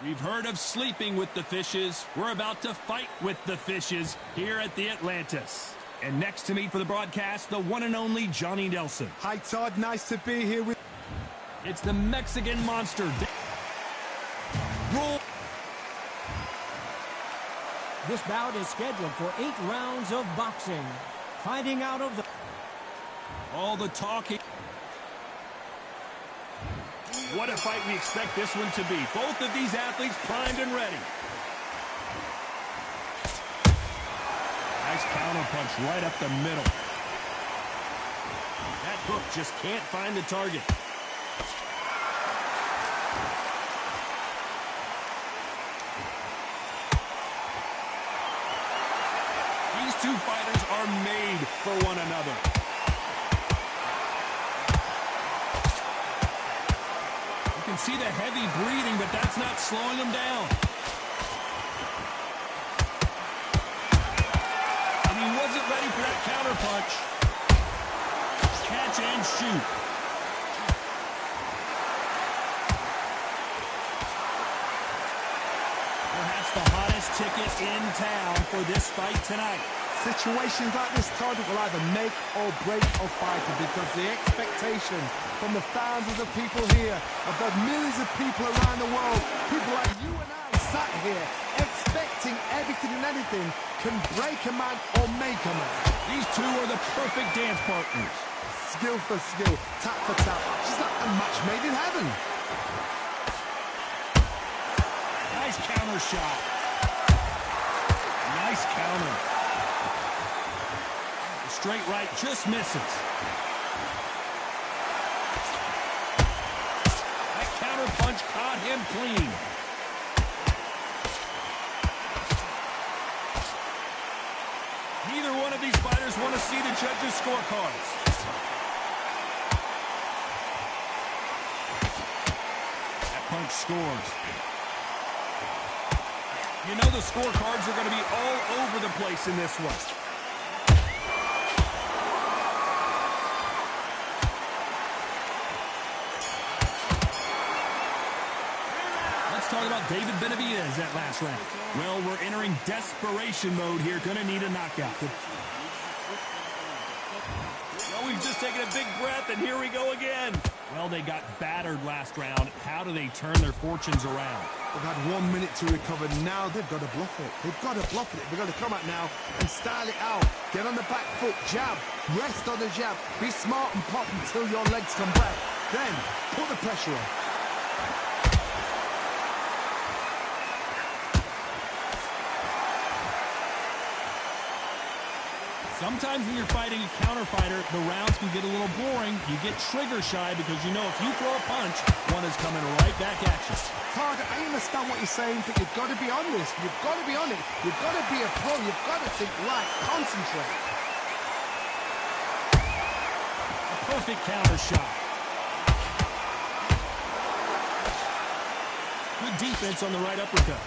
We've heard of sleeping with the fishes. We're about to fight with the fishes here at the Atlantis. And next to me for the broadcast, the one and only Johnny Nelson. Hi, Todd. Nice to be here with... It's the Mexican monster. Roll. This bout is scheduled for 8 rounds of boxing. Fighting out of the... All the talking. What a fight we expect this one to be. Both of these athletes primed and ready. Nice counter punch right up the middle. That hook just can't find the target. These two fighters are made for one another. You can see the heavy breathing, but that's not slowing them down. And he wasn't ready for that counter punch. Catch and shoot. Perhaps the hottest ticket in town for this fight tonight. Situations like this, Todd, will either make or break a fighter because the expectation from the thousands of people here, of the millions of people around the world, people like you and I sat here expecting everything and anything can break a man or make a man. These two are the perfect dance partners. Skill for skill, tap for tap. Just like a match made in heaven. Nice counter shot. Nice counter. The straight right just misses. That counter punch caught him clean. Neither one of these fighters want to see the judges' scorecards. That punch scores. You know the scorecards are going to be all over the place in this one. Let's talk about David Benavidez that last round. Well, we're entering desperation mode here. Going to need a knockout. Well, we've just taken a big breath, and here we go again. Well, they got battered last round. How do they turn their fortunes around? They've had 1 minute to recover. Now they've got to bluff it. They've got to bluff it. They've got to come out now and style it out. Get on the back foot, jab, rest on the jab. Be smart and pop until your legs come back. Then put the pressure on. Sometimes when you're fighting a counter fighter, the rounds can get a little boring. You get trigger shy because you know if you throw a punch, one is coming right back at you. Todd, I understand what you're saying, but you've got to be honest. You've got to be on it. You've got to be a pro. You've got to think right. Concentrate. A perfect counter shot. Good defense on the right uppercut.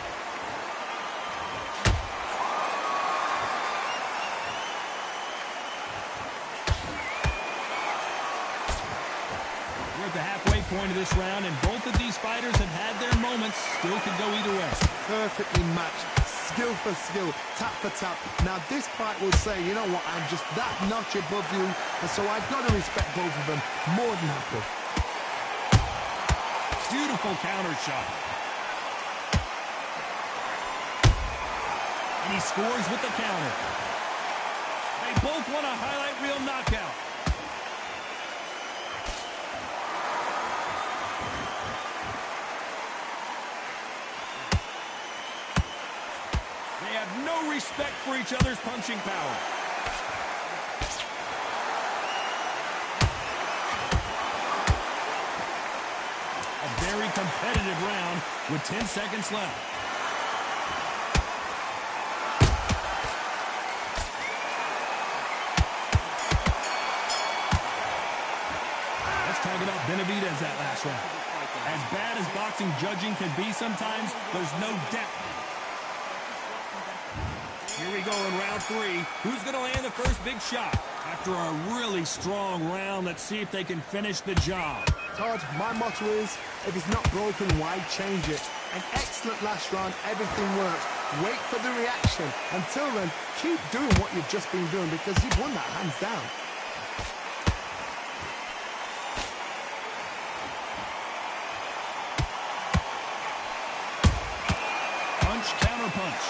We're at the halfway point of this round, and both of these fighters have had their moments. Still could go either way. Perfectly matched. Skill for skill. Tap for tap. Now this fight will say, you know what, I'm just that notch above you, and so I've got to respect both of them. More than happy. Beautiful counter shot. And he scores with the counter. They both want a highlight reel knockout. They have no respect for each other's punching power. A very competitive round with 10 seconds left. Let's talk about Benavidez that last round. As bad as boxing judging can be sometimes, there's no depth. Here we go in round 3. Who's going to land the first big shot? After a really strong round, let's see if they can finish the job. Todd, my motto is, if it's not broken, why change it? An excellent last round. Everything works. Wait for the reaction. Until then, keep doing what you've just been doing because you've won that hands down. Punch, counter punch.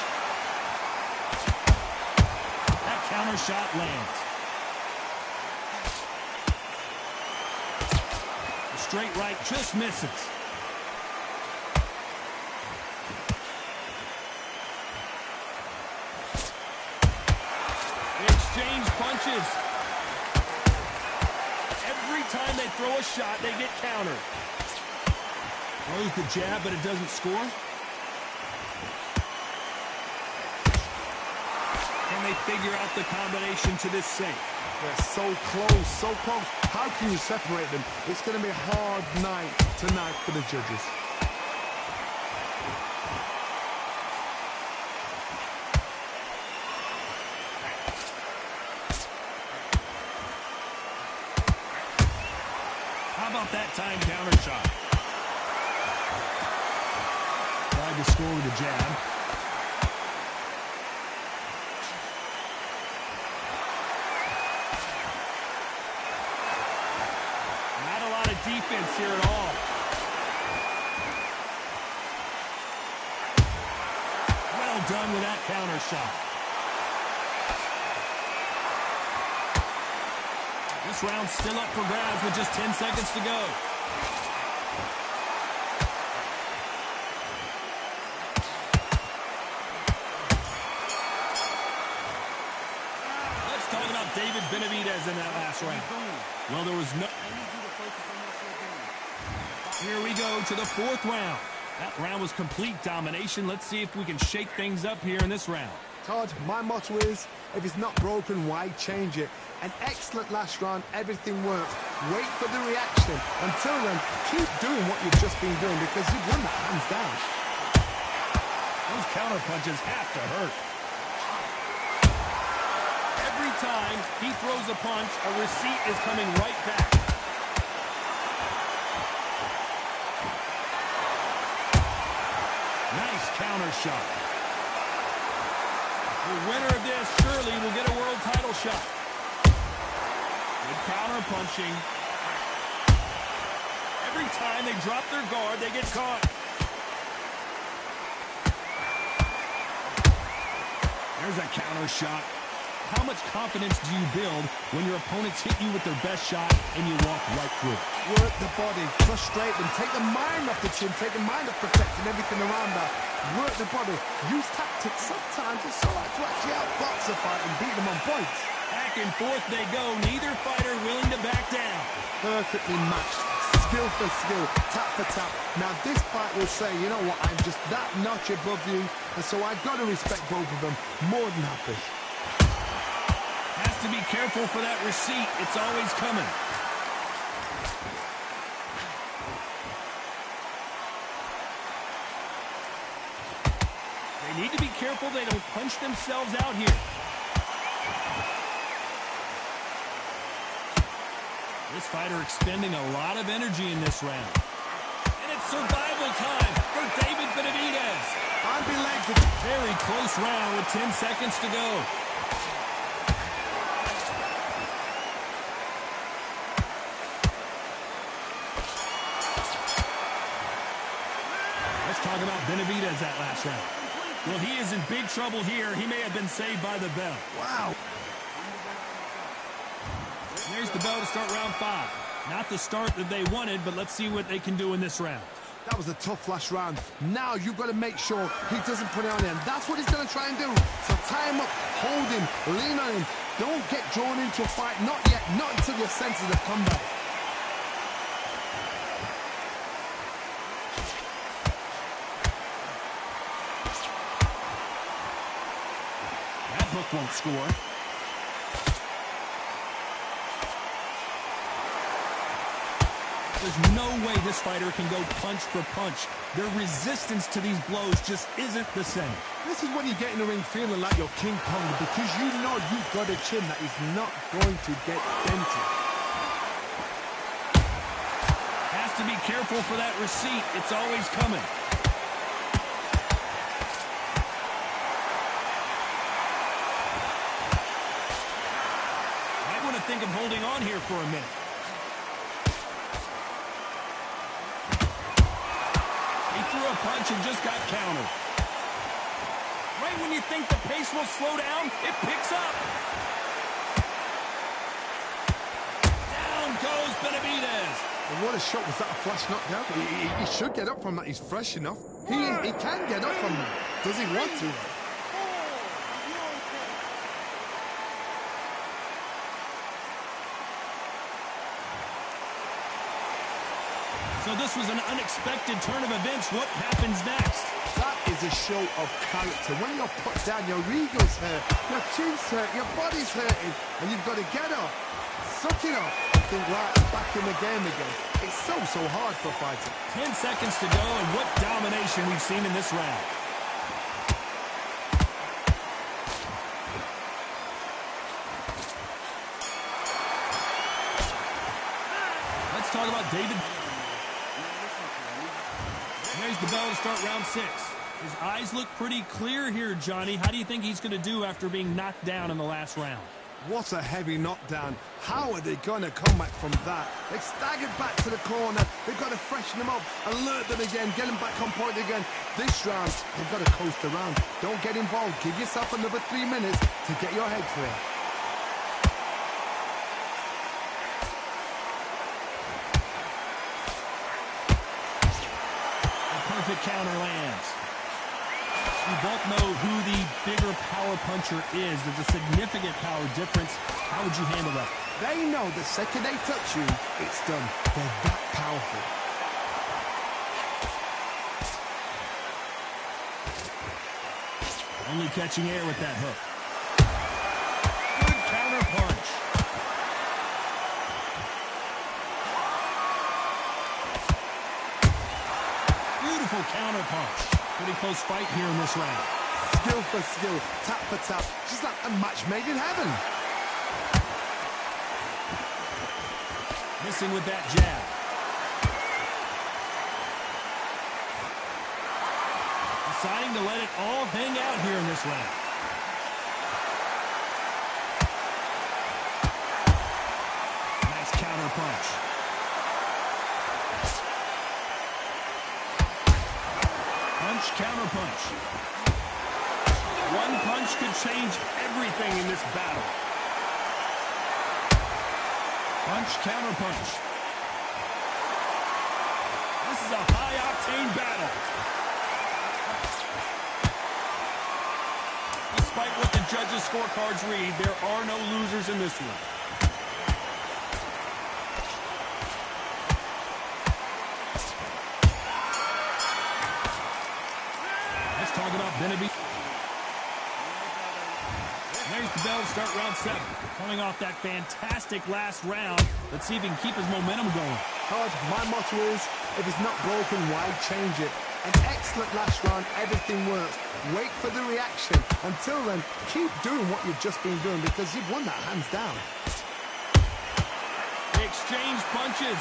That counter shot lands. The straight right just misses. Exchange punches. Every time they throw a shot, they get countered. Throws the jab, but it doesn't score. Can they figure out the combination to this safe? They're so close, so close. How can you separate them? It's going to be a hard night tonight for the judges. How about that time counter shot? Tried to score with a jab. Not a lot of defense here at all. Well done with that counter shot. This round's still up for grabs with just 10 seconds to go. Let's talk about David Benavidez in that last round. Well, there was no... Here we go to the fourth round. That round was complete domination. Let's see if we can shake things up here in this round. Todd, my motto is, if it's not broken, why change it? An excellent last round, everything works. Wait for the reaction. Until then, keep doing what you've just been doing because you've won that hands down. Those counter punches have to hurt. Every time he throws a punch, a receipt is coming right back. Nice counter shot. The winner of this surely will get a world title shot. Good counter punching. Every time they drop their guard, they get caught. There's a counter shot. How much confidence do you build when your opponents hit you with their best shot and you walk right through it? Work the body, frustrate them, take the mind off the chin, take the mind off protecting everything around that. Work the body, use tactics. Sometimes it's so hard to actually outbox a fight and beat them on points. Back and forth they go, neither fighter willing to back down. Perfectly matched, skill for skill, tap for tap. Now this fight will say, you know what, I'm just that notch above you, and so I've got to respect both of them. More than happy. Has to be careful for that receipt. It's always coming. They need to be careful they don't punch themselves out here. This fighter expending a lot of energy in this round. And it's survival time for David Benavidez. Unbelievable. Very close round with 10 seconds to go. Let's talk about Benavidez that last round. Well, he is in big trouble here. He may have been saved by the bell. Wow. And there's the bell to start round 5. Not the start that they wanted, but let's see what they can do in this round. That was a tough last round. Now you've got to make sure he doesn't put it on him. That's what he's going to try and do. So tie him up, hold him, lean on him. Don't get drawn into a fight. Not yet. Not until your senses have come back. That hook won't score. There's no way this fighter can go punch for punch. Their resistance to these blows just isn't the same. This is when you get in the ring feeling like you're King Kong because you know you've got a chin that is not going to get dented. Has to be careful for that receipt. It's always coming. think of holding on here for a minute. He threw a punch and just got countered. Right when you think the pace will slow down, it picks up. Down goes Benavidez. And what a shot. Was that a flash knockdown? He should get up from that. He's fresh enough. He can get up from that. Does he want to? So this was an unexpected turn of events. What happens next? That is a show of character. When you're put down, your ego's hurt, your chin's hurt, your body's hurting, and you've got to get up, suck it up, and think, right, back in the game again. It's so hard for a fighter. 10 seconds to go, and what domination we've seen in this round. Let's talk about David. There's the bell to start round 6. His eyes look pretty clear here, Johnny. How do you think he's going to do after being knocked down in the last round? What a heavy knockdown. How are they going to come back from that? They staggered back to the corner. They've got to freshen them up, alert them again, get them back on point again. This round, they've got to coast around. Don't get involved. Give yourself another 3 minutes to get your head clear. Perfect counter lands. We both know who the bigger power puncher is. There's a significant power difference. How would you handle that? They know the second they touch you, it's done. They're that powerful. Only catching air with that hook. Good counter punch. Beautiful counter punch. Pretty close fight here in this round. Skill for skill, tap for tap. Just like a match made in heaven. Missing with that jab. Deciding to let it all hang out here in this round. Nice counter punch. Punch, counter punch. One punch could change everything in this battle. Punch, counter punch. This is a high-octane battle. Despite what the judges' scorecards read, there are no losers in this one. Let's talk about Benavidez. There's the bell to start round 7. Coming off that fantastic last round, let's see if he can keep his momentum going. Todd, my motto is, if it's not broken, why change it? An excellent last round, everything works. Wait for the reaction. Until then, keep doing what you've just been doing because you've won that hands down. They exchange punches.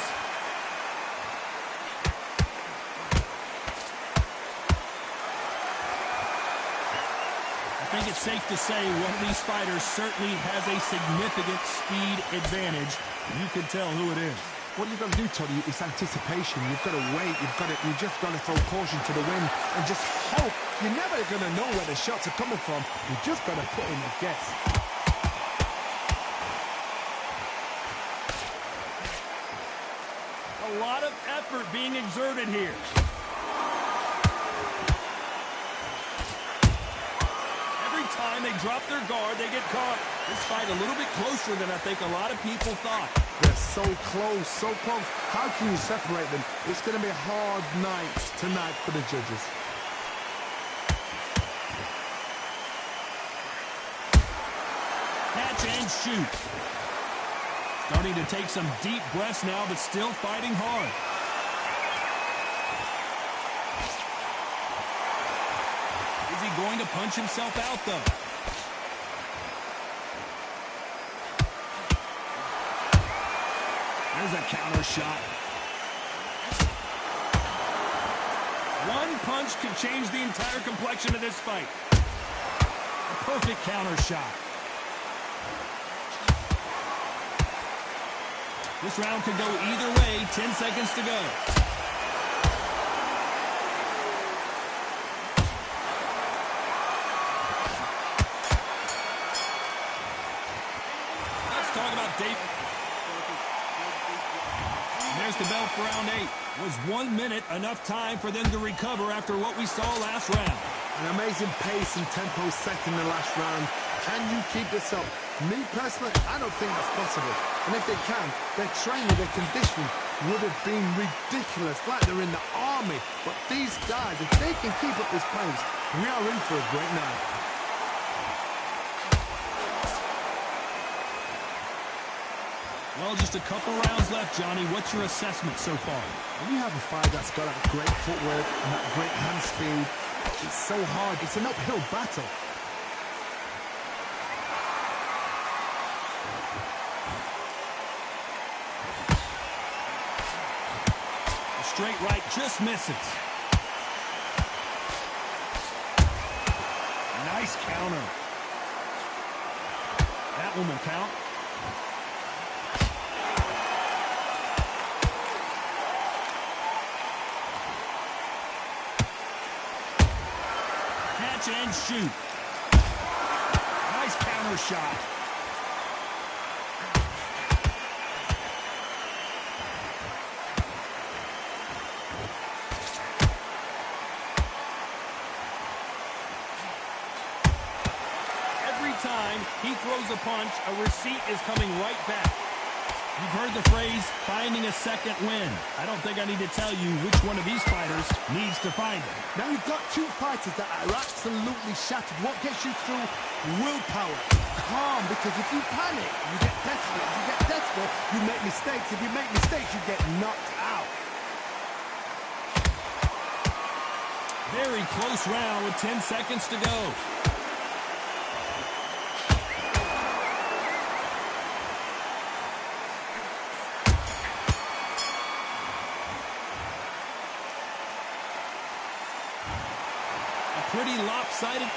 I think it's safe to say one of these fighters certainly has a significant speed advantage. You can tell who it is. What you've got to do, Toddy, is anticipation. You've got to wait. You just got to throw caution to the wind and just hope. You're never going to know where the shots are coming from. You just got to put in a guess. A lot of effort being exerted here. Every time they drop their guard, they get caught. This fight a little bit closer than I think a lot of people thought. They're so close, so close. How can you separate them? It's going to be a hard night tonight for the judges. Catch and shoot. Starting to take some deep breaths now, but still fighting hard. Is he going to punch himself out, though? There's a counter shot. One punch could change the entire complexion of this fight. A perfect counter shot. This round could go either way. 10 seconds to go. Let's talk about Dave. There's the bell for round 8. Was 1 minute enough time for them to recover after what we saw last round? An amazing pace and tempo set in the last round. Can you keep this up? Me personally, I don't think that's possible. And if they can, their training, their conditioning would have been ridiculous, like they're in the army. But these guys, if they can keep up this pace, we are in for a great night. Well, just a couple rounds left, Johnny. What's your assessment so far? When you have a fight that's got that great footwork and that great hand speed, it's so hard. It's an uphill battle. The straight right just misses. Nice counter. That one will count. And shoot. Nice counter shot. Every time he throws a punch, a receipt is coming right back. You've heard the phrase, finding a second win. I don't think I need to tell you which one of these fighters needs to find it. Now you've got two fighters that are absolutely shattered. What gets you through? Willpower. Calm, because if you panic, you get desperate. If you get desperate, you make mistakes. If you make mistakes, you get knocked out. Very close round with 10 seconds to go. Pretty lopsided.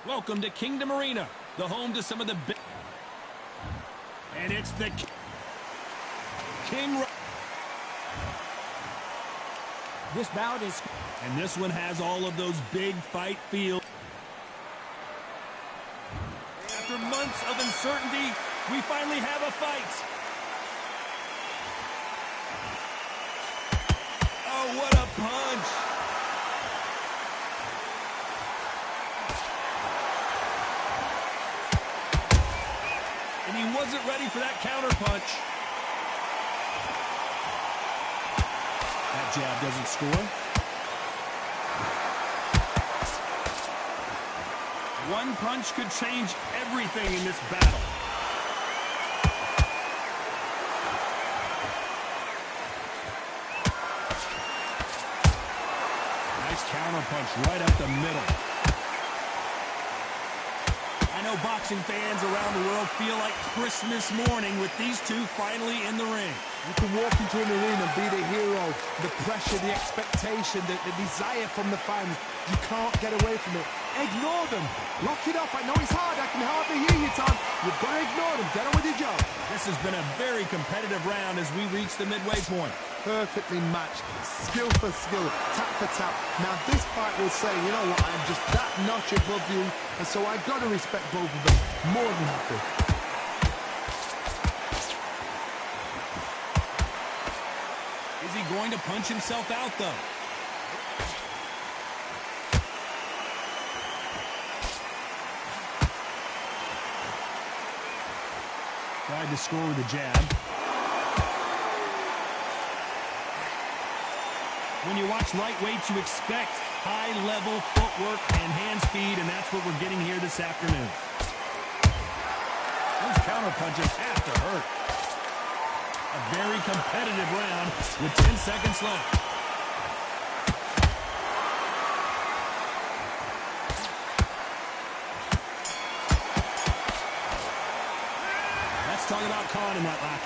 Welcome to Kingdom Arena, the home to some of the big... And it's the King... This bout is... And this one has all of those big fight feel. After months of uncertainty, we finally have a fight. Oh, what a punch. And he wasn't ready for that counter punch. That jab doesn't score. One punch could change everything in this battle. Nice counter punch right up the middle. I know boxing fans around the world feel like Christmas morning with these two finally in the ring. You can walk into an arena and be the hero, the pressure, the expectation, the desire from the fans. You can't get away from it. Ignore them. Lock it up. I know it's hard. I can hardly hear you, Tom. You've got to ignore them. Get on with your job. This has been a very competitive round as we reach the midway point. Perfectly matched. Skill for skill. Tap for tap. Now, this fight will say, you know what, I'm just that notch above you, and so I've got to respect both of them. More than happy. Is he going to punch himself out, though? Tried to score with a jab. When you watch lightweights, you expect high-level footwork and hand speed, and that's what we're getting here this afternoon. Those counter punches have to hurt. A very competitive round with 10 seconds left. Let's talk about Khan in that lap.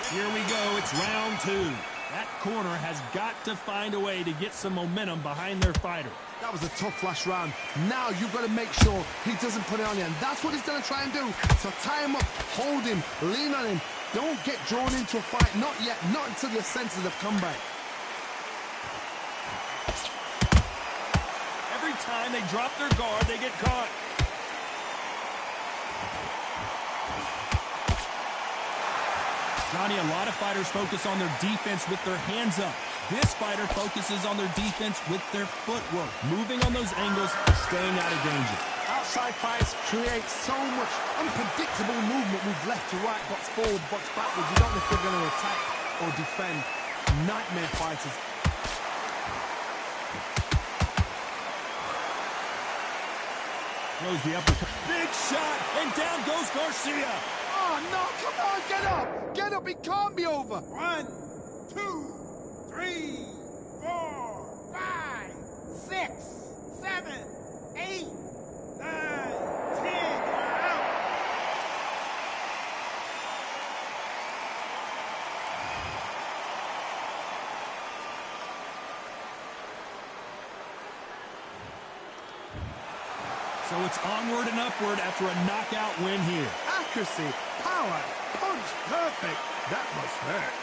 Here we go. It's round two. That corner has got to find a way to get some momentum behind their fighter. That was a tough last round. Now you've got to make sure he doesn't put it on you, and that's what he's going to try and do. So tie him up, hold him, lean on him. Don't get drawn into a fight. Not yet. Not until your senses have come back. Every time they drop their guard, they get caught. Johnny, a lot of fighters focus on their defense with their hands up. This fighter focuses on their defense with their footwork, moving on those angles, staying out of danger. Outside fights create so much unpredictable movement. Move left to right, box forward, box backwards. You don't know if they're going to attack or defend. Nightmare fighters. Throws the uppercut. Big shot, and down goes Garcia. Oh, no, come on, get up! Get up, it can't be over! 1, 2, 3, 4, 5, 6, 7, 8, 9, 10, out! So it's onward and upward after a knockout win here. Accuracy, power, punch, perfect. That must hurt.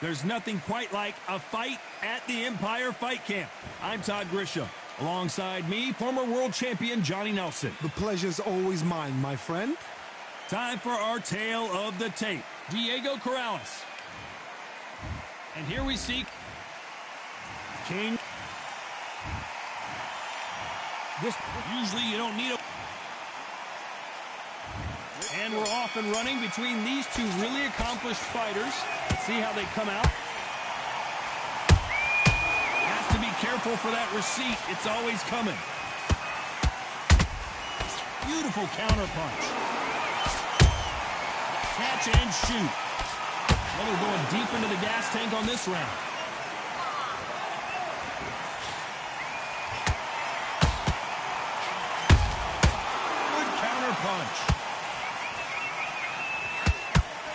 There's nothing quite like a fight at the Empire Fight Camp. I'm Todd Grisham. Alongside me, former world champion Johnny Nelson. The pleasure's always mine, my friend. Time for our tale of the tape. Diego Corrales. And here we see King. Usually you don't need a... And we're off and running between these two really accomplished fighters. Let's see how they come out. Has to be careful for that receipt. It's always coming. Beautiful counter punch. Catch and shoot. Well, they're going deep into the gas tank on this round. Good counter punch.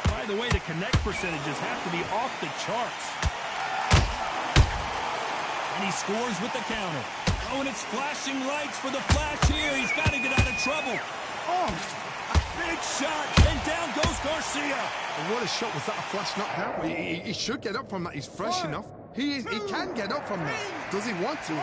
By the way, the connect percentages have to be off the charts. And he scores with the counter. Oh, and it's flashing lights for the flash here. He's got to get out of trouble. Oh, big shot, and down goes Garcia. what a shot. Was that a flash knockdown? He should get up from that. He's fresh enough. He can get up from that. Does he want to?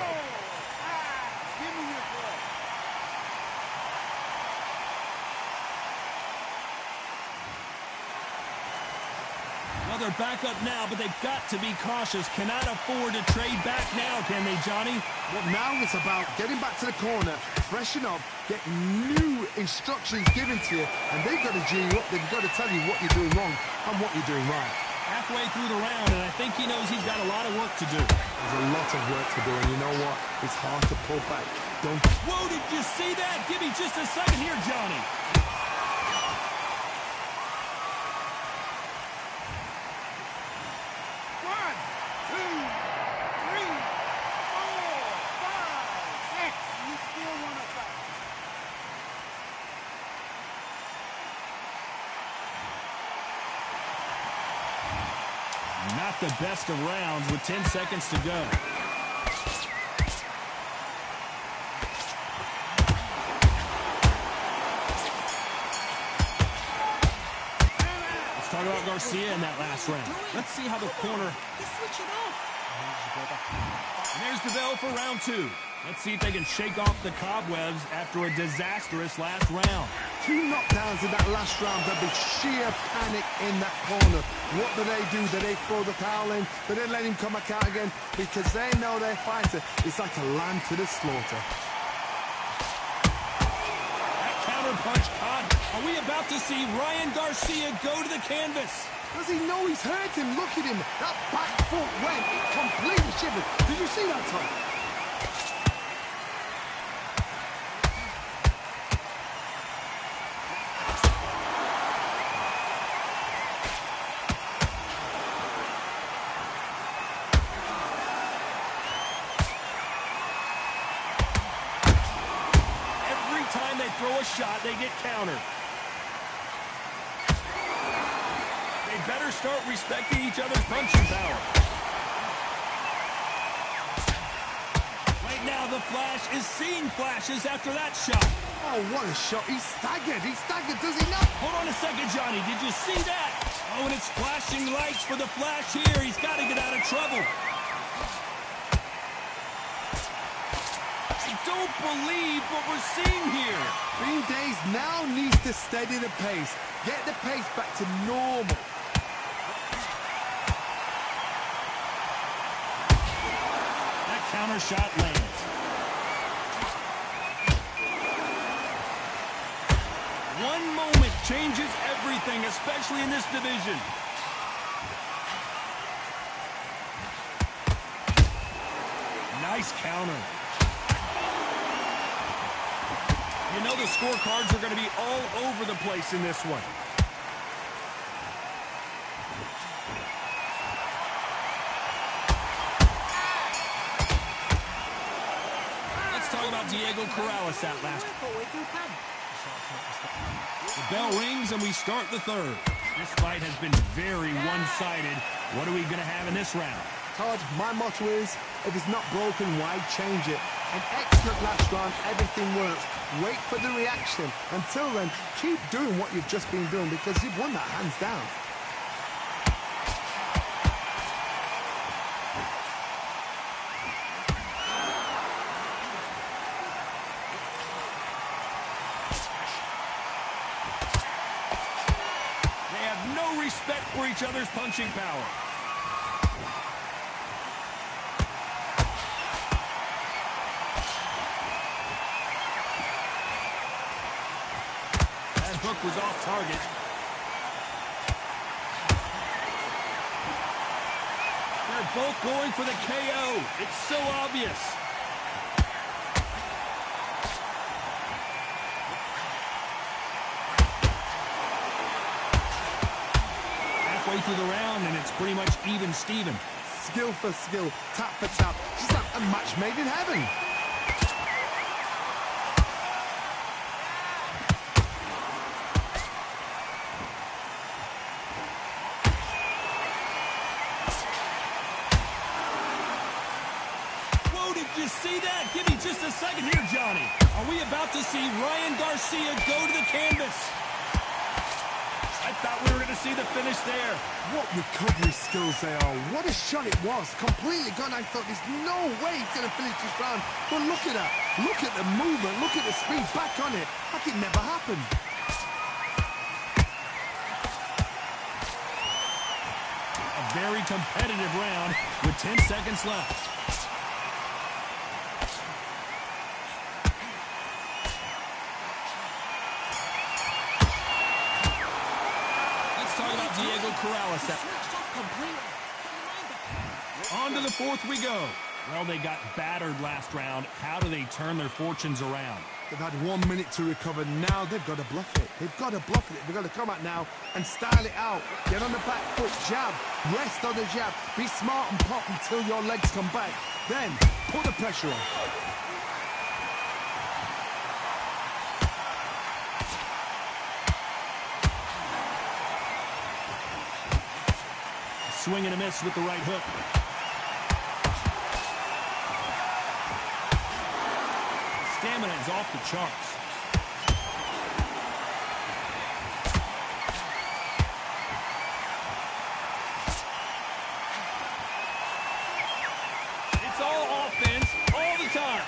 Well, they're back up now, but they've got to be cautious. Cannot afford to trade back now, can they, Johnny? Well, now it's about getting back to the corner, freshen up, get new instructions given to you, and they've got to G you up. They've got to tell you what you're doing wrong and what you're doing right. Halfway through the round, and I think he knows he's got a lot of work to do. There's a lot of work to do, and you know what? It's hard to pull back. Don't... Whoa, did you see that? Give me just a second here, Johnny. Not the best of rounds with 10 seconds to go. Let's talk about Garcia in that last round. Let's see how the corner... And there's the bell for round two. Let's see if they can shake off the cobwebs after a disastrous last round. 2 knockdowns in that last round. There'll be sheer panic in that corner. What do? Do they throw the towel in? Do they let him come back out again? Because they know their fighter is like a lamb to the slaughter. That counter punch caught. Are we about to see Ryan Garcia go to the canvas? Does he know he's hurt him? Look at him. That back foot went. It completely shivered. Did you see that, Tom? Throw a shot, they get countered. They better start respecting each other's punching power. Right now, the Flash is seeing flashes after that shot. Oh, what a shot. He's staggered. He's staggered. Does he not? Hold on a second, Johnny. Did you see that? Oh, and it's flashing lights for the Flash here. He's got to get out of trouble. I don't believe what we're seeing here. Green Days now needs to steady the pace. Get the pace back to normal. That counter shot lands. One moment changes everything, especially in this division. Nice counter. You know the scorecards are going to be all over the place in this one. Let's talk about Diego Corrales that last. The bell rings and we start the third. This fight has been very one-sided. What are we going to have in this round? Todd, my motto is, if it's not broken, why change it? An excellent last round, everything works. Wait for the reaction. Until then, keep doing what you've just been doing because you've won that hands down. respect for each other's punching power. That hook was off target. They're both going for the KO. It's so obvious. Halfway through the round, and it's pretty much even Steven. Skill for skill, tap for tap. Just like a match made in heaven. Did you see that? Give me just a second here, Johnny. Are we about to see Ryan Garcia go to the canvas? I thought we were going to see the finish there. What recovery skills they are. What a shot it was. Completely gone. I thought there's no way he's going to finish this round. But look at that. Look at the movement. Look at the speed. Back on it. Like it never happened. A very competitive round with 10 seconds left. On to the fourth we go. Well, they got battered last round. How do they turn their fortunes around? They've had 1 minute to recover. Now they've got to bluff it. They've got to bluff it. They've got to come out now and style it out. Get on the back foot, jab. Rest on the jab. Be smart and pop until your legs come back. Then put the pressure on. Swing and a miss with the right hook. Stamina is off the charts. It's all offense all the time.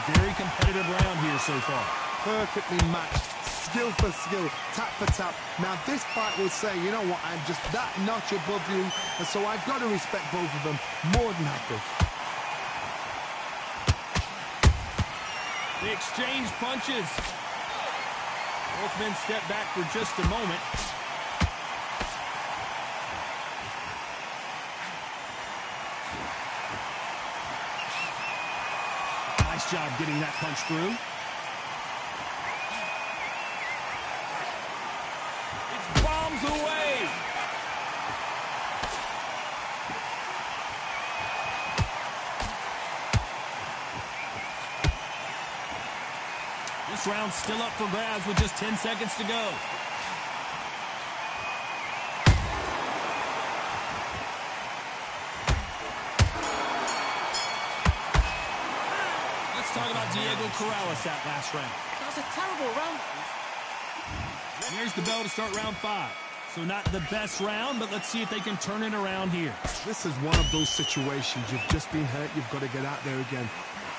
Very competitive round here so far. Perfectly matched, skill for skill, tap for tap. Now this fight will say, you know what, I'm just that notch above you, and so I've got to respect both of them. More than happy. They exchange punches. Both men step back for just a moment. Nice job getting that punch through. It's bombs away. This round's still up for grabs with just 10 seconds to go. Talk about Diego Corrales that last round. That was a terrible round. Here's the bell to start round 5. So not the best round, but let's see if they can turn it around here. This is one of those situations. You've just been hurt. You've got to get out there again.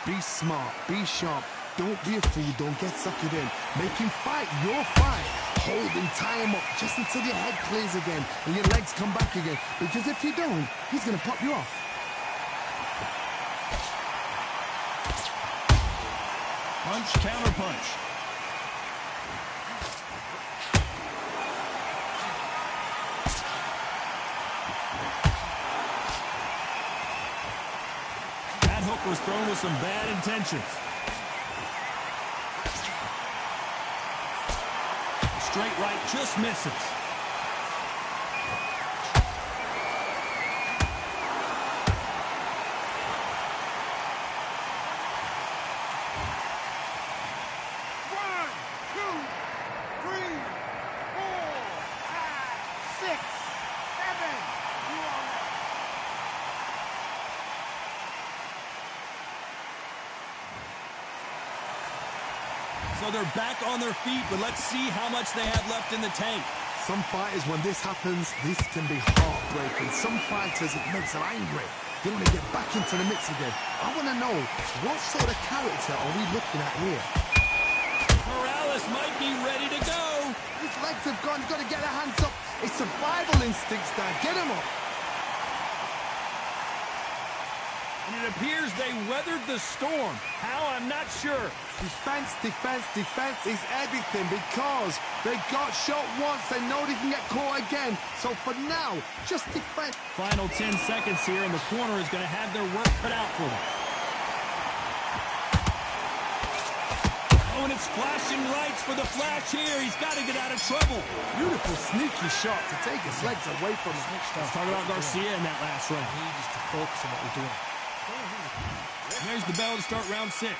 Be smart. Be sharp. Don't be a fool. Don't get suckered in. Make him fight your fight. Hold him, tie him up just until your head clears again and your legs come back again. Because if you don't, he's going to pop you off. Punch, counter punch. That hook was thrown with some bad intentions. Straight right just misses. So they're back on their feet, but let's see how much they have left in the tank. Some fighters, when this happens, this can be heartbreaking. Some fighters, it makes them angry. They want to get back into the mix again. I want to know, what sort of character are we looking at here? Morales might be ready to go. His legs have gone. Got to get their hands up. It's survival instincts there. Get him up. And it appears they weathered the storm. How? I'm not sure. Defense, defense, defense is everything because they got shot once. They know they can get caught again. So for now, just defend. Final 10 seconds here, and the corner is going to have their work cut out for them. Oh, and it's flashing lights for the flash here. He's got to get out of trouble. Beautiful, sneaky shot to take his legs away from him. Let's talk about Garcia in that last round. He needs to focus on what we're doing. There's the bell to start round 6.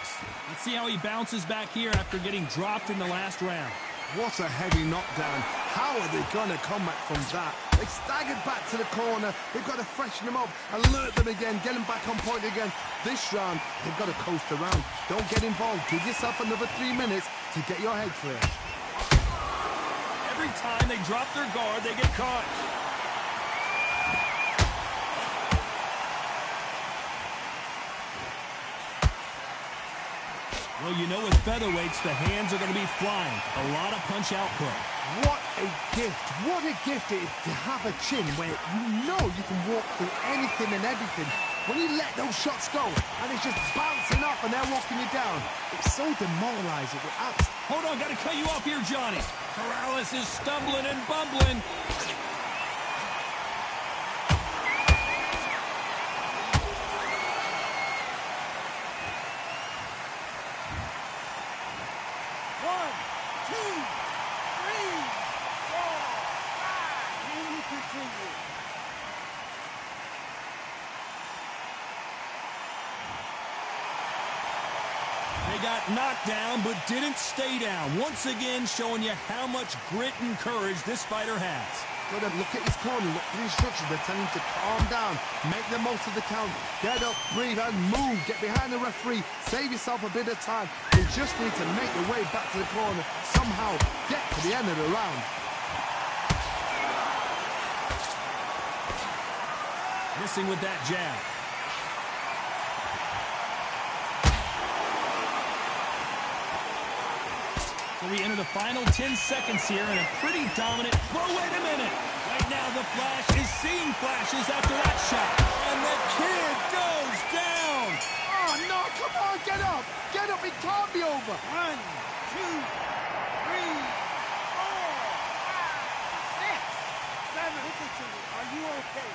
Let's see how he bounces back here after getting dropped in the last round. What a heavy knockdown. How are they going to come back from that? They staggered back to the corner. They've got to freshen them up, alert them again, get them back on point again. This round, they've got to coast around. Don't get involved. Give yourself another 3 minutes to get your head clear. Every time they drop their guard, they get caught. Well, you know with featherweights, the hands are going to be flying. A lot of punch output. What a gift. What a gift it is to have a chin where you know you can walk through anything and everything. When you let those shots go and it's just bouncing off and they're walking you down, it's so demoralizing. Hold on, got to cut you off here, Johnny. Morales is stumbling and bumbling. They got knocked down, but didn't stay down. Once again, showing you how much grit and courage this fighter has. Look at his corner, look at the instructions. They're telling him to calm down, make the most of the count, get up, breathe, and move. Get behind the referee, save yourself a bit of time. They just need to make the way back to the corner, somehow get to the end of the round. Missing with that jab. So we enter the final 10 seconds here in a pretty dominant... Whoa, wait a minute! Right now the Flash is seeing flashes after that shot. And the kid goes down! Oh, no, come on, get up! Get up, it can't be over! 1, 2, 3, 4, 5, 6, 7. Listen to me. Are you okay?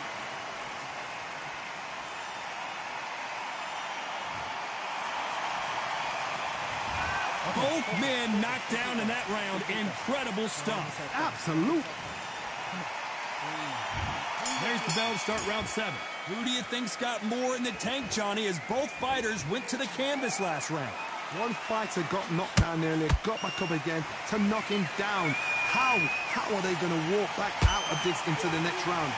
Both men knocked down in that round. Incredible stuff. Absolutely. There's the bell to start round 7. Who do you think's got more in the tank, Johnny, as both fighters went to the canvas last round? One fighter got knocked down earlier, got back up again to knock him down. How are they going to walk back out of this into the next round?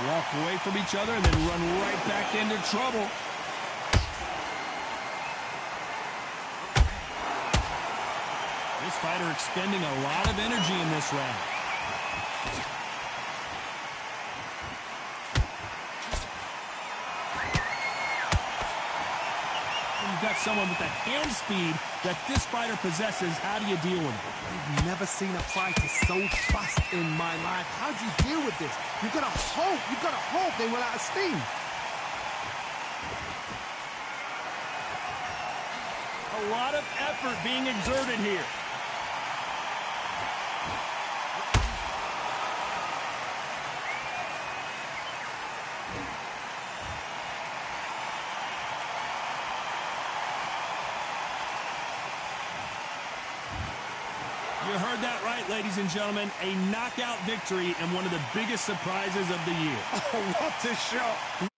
Walk away from each other and then run right back into trouble. This fighter expending a lot of energy in this round. You've got someone with the hand speed that this fighter possesses. How do you deal with it? I've never seen a fighter so fast in my life. How do you deal with this? You've got to hope they run out of steam. A lot of effort being exerted here. You heard that right, ladies and gentlemen. A knockout victory and one of the biggest surprises of the year. Oh, what a shot.